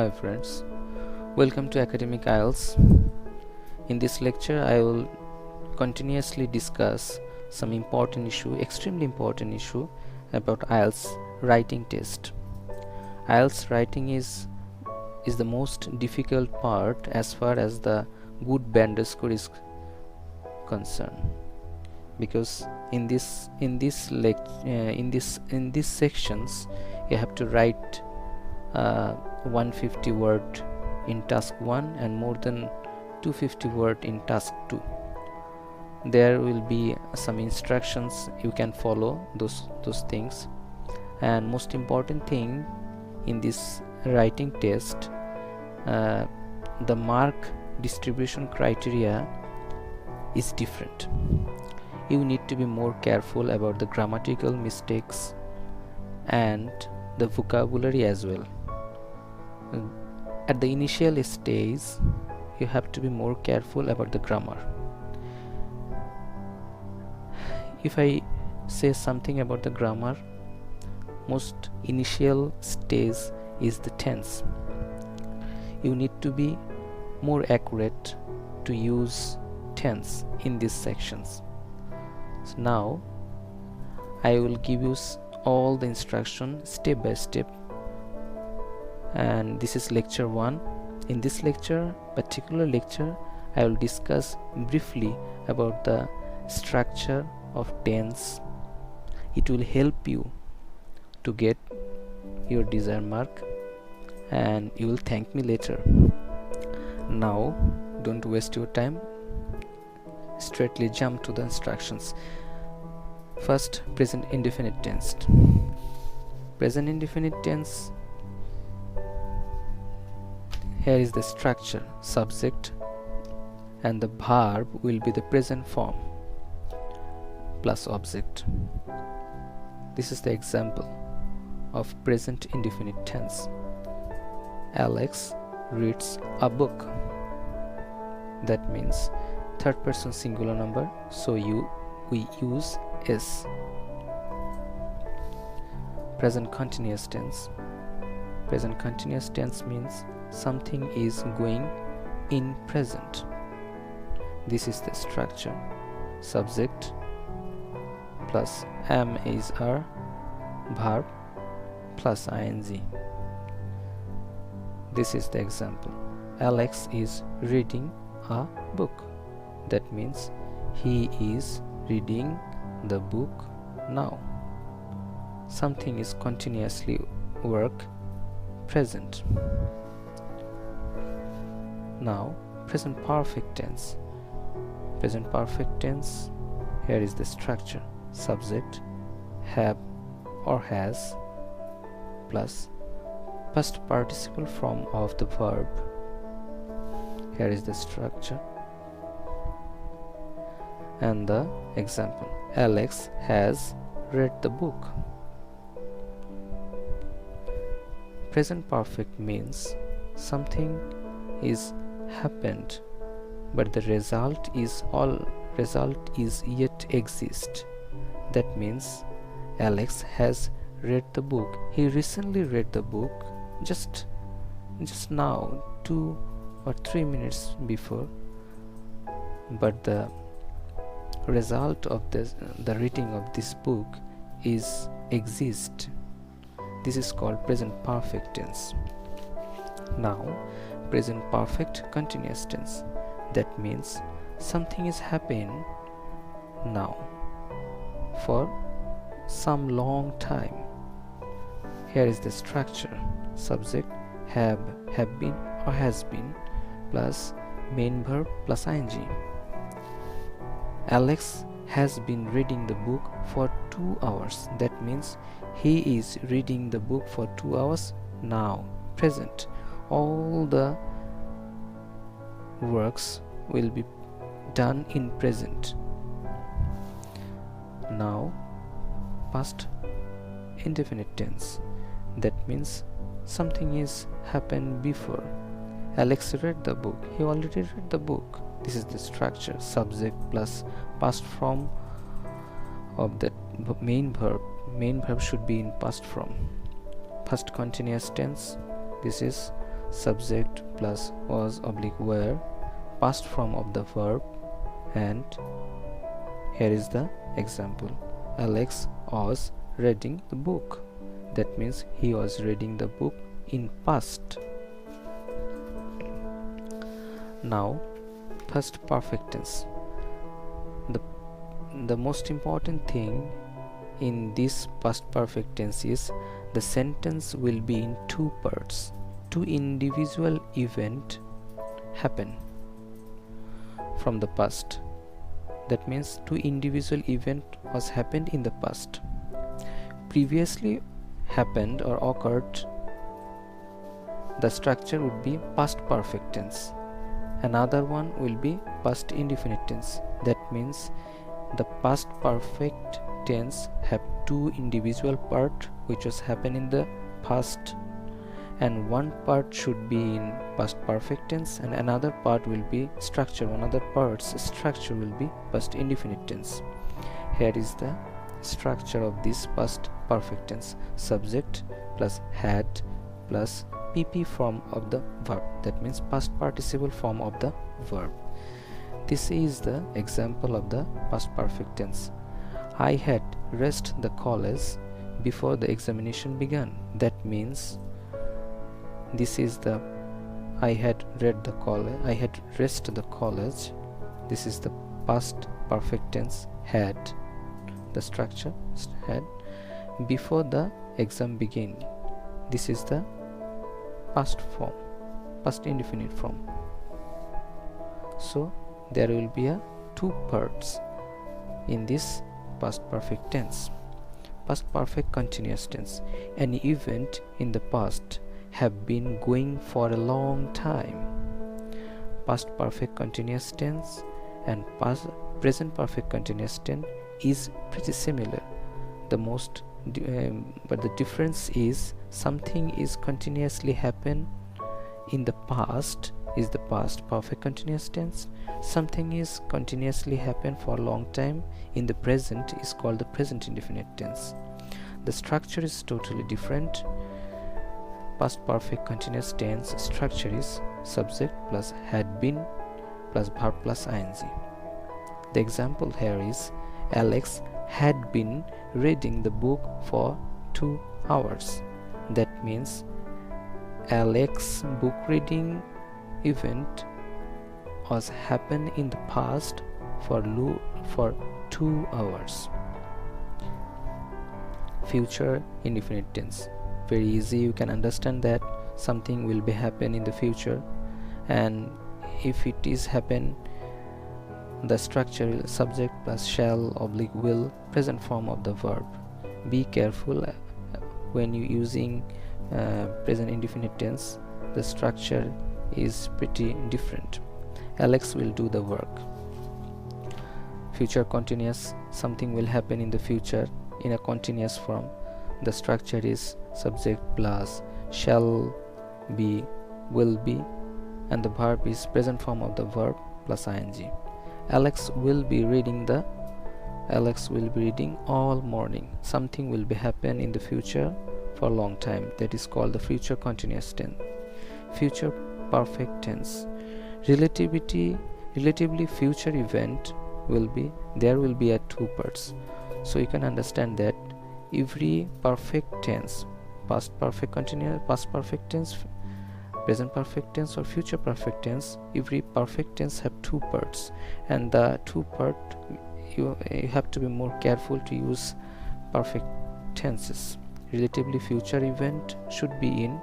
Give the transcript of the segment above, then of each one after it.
Hi friends, welcome to Academic IELTS. In this lecture I will continuously discuss some extremely important issue about IELTS writing test. IELTS writing is the most difficult part as far as the good band score is concerned, because in these sections you have to write 150 word in task 1 and more than 250 word in task 2. There will be some instructions, you can follow those things. And most important thing in this writing test, the mark distribution criteria is different. You need to be more careful about the grammatical mistakes and the vocabulary as well. At the initial stage you have to be more careful about the grammar. If I say something about the grammar, most initial stage is the tense. You need to be more accurate to use tense in these sections. So now I will give you all the instruction step by step, and this is lecture 1. In this particular lecture, I will discuss briefly about the structure of tense. It will help you to get your desired mark, and you will thank me later. Now don't waste your time, straightly jump to the instructions. First, present indefinite tense. Present indefinite tense, here is the structure: subject and the verb will be the present form plus object. This is the example of present indefinite tense. Alex reads a book. That means third person singular number, so we use S. Present continuous tense. Present continuous tense means something is going in present. This is the structure: subject plus am is are, verb plus ing. This is the example: Alex is reading a book. That means he is reading the book now. Something is continuously work present. Now present perfect tense. Present perfect tense, here is the structure: subject, have or has plus past participle form of the verb. Here is the structure and the example: Alex has read the book. Present perfect means something is happened, but the result is yet exist. That means Alex has read the book. He recently read the book just now, 2 or 3 minutes before, but the result of the reading of this book is exist. This is called present perfect tense. Now present perfect continuous tense. That means something is happening now for some long time. Here is the structure: subject, have been or has been plus main verb plus ing. Alex has been reading the book for 2 hours. That means he is reading the book for 2 hours now. Present. All the works will be done in present. Now past indefinite tense. That means something is happened before. Alex read the book. He already read the book. This is the structure: subject plus past form of the main verb. Main verb should be in past form. Past continuous tense, this is subject plus was oblique were, past form of the verb, and here is the example. Alex was reading the book. That means he was reading the book in past. Now past perfect tense. The most important thing in this past perfect tense is the sentence will be in two parts. Two individual events happen from the past. That means two individual event was happened in the past. Previously happened or occurred, the structure would be past perfect tense. Another one will be past indefinite tense. That means the past perfect tense have two individual part which was happened in the past, and one part should be in past perfect tense and another part will be structure. Another part's structure will be past indefinite tense. Here is the structure of this past perfect tense. Subject plus had plus pp form of the verb. That means past participle form of the verb. This is the example of the past perfect tense. I had reached the college before the examination began. That means this is the I had read the college, I had reached the college. This is the past perfect tense. Had, the structure had, before the exam began. This is the past form, past indefinite form. So there will be a two parts in this past perfect tense. Past perfect continuous tense. An event in the past have been going for a long time. Past perfect continuous tense and present perfect continuous tense is pretty similar. But the difference is something is continuously happen in the past is the past perfect continuous tense. Something is continuously happen for a long time in the present is called the present indefinite tense. The structure is totally different. Past perfect continuous tense structure is subject plus had been plus verb plus ing. The example here is Alex had been reading the book for 2 hours. That means Alex book reading event was happened in the past for 2 hours. Future indefinite tense. Very easy, you can understand that something will be happen in the future, and if it is happen, the structure will subject plus shall oblique will, present form of the verb. Be careful when you using present indefinite tense, the structure is pretty different. Alex will do the work. Future continuous, something will happen in the future in a continuous form. The structure is subject plus shall be, will be, and the verb is present form of the verb plus ing. Alex will be reading all morning. Something will be happen in the future for a long time. That is called the future continuous tense. Future perfect tense. Relatively future event will be, there will be a two parts. So you can understand that every perfect tense, past perfect continuous, past perfect tense, present perfect tense or future perfect tense, every perfect tense have two parts, and the two part you have to be more careful to use perfect tenses. Relatively future event should be in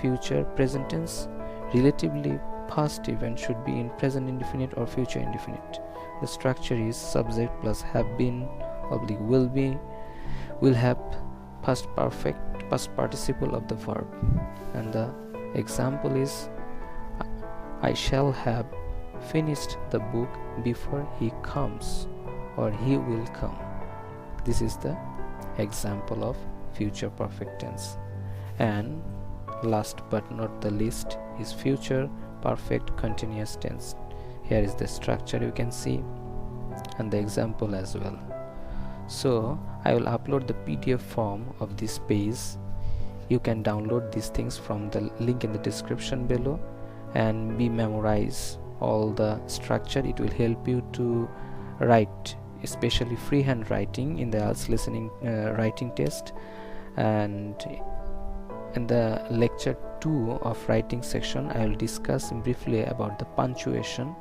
future present tense. Relatively past event should be in present indefinite or future indefinite. The structure is subject plus have been oblique will be, will have past perfect past participle of the verb, and the example is I shall have finished the book before he comes, or he will come. This is the example of future perfect tense. And last but not the least is future perfect continuous tense. Here is the structure you can see and the example as well. So I will upload the PDF form of this page You can download these things from the link in the description below and memorize all the structure. It will help you to write, especially freehand writing, in the IELTS listening writing test. And in the lecture 2 of writing section, I will discuss briefly about the punctuation.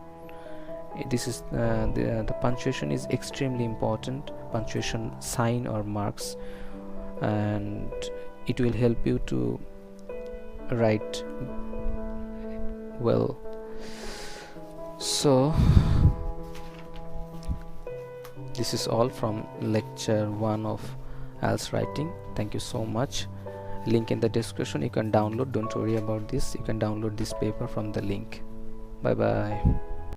This is the punctuation is extremely important, punctuation sign or marks, and it will help you to write well. So this is all from lecture 1 of IELTS writing. Thank you so much. Link in the description. You can download, don't worry about this, you can download this paper from the link. Bye bye.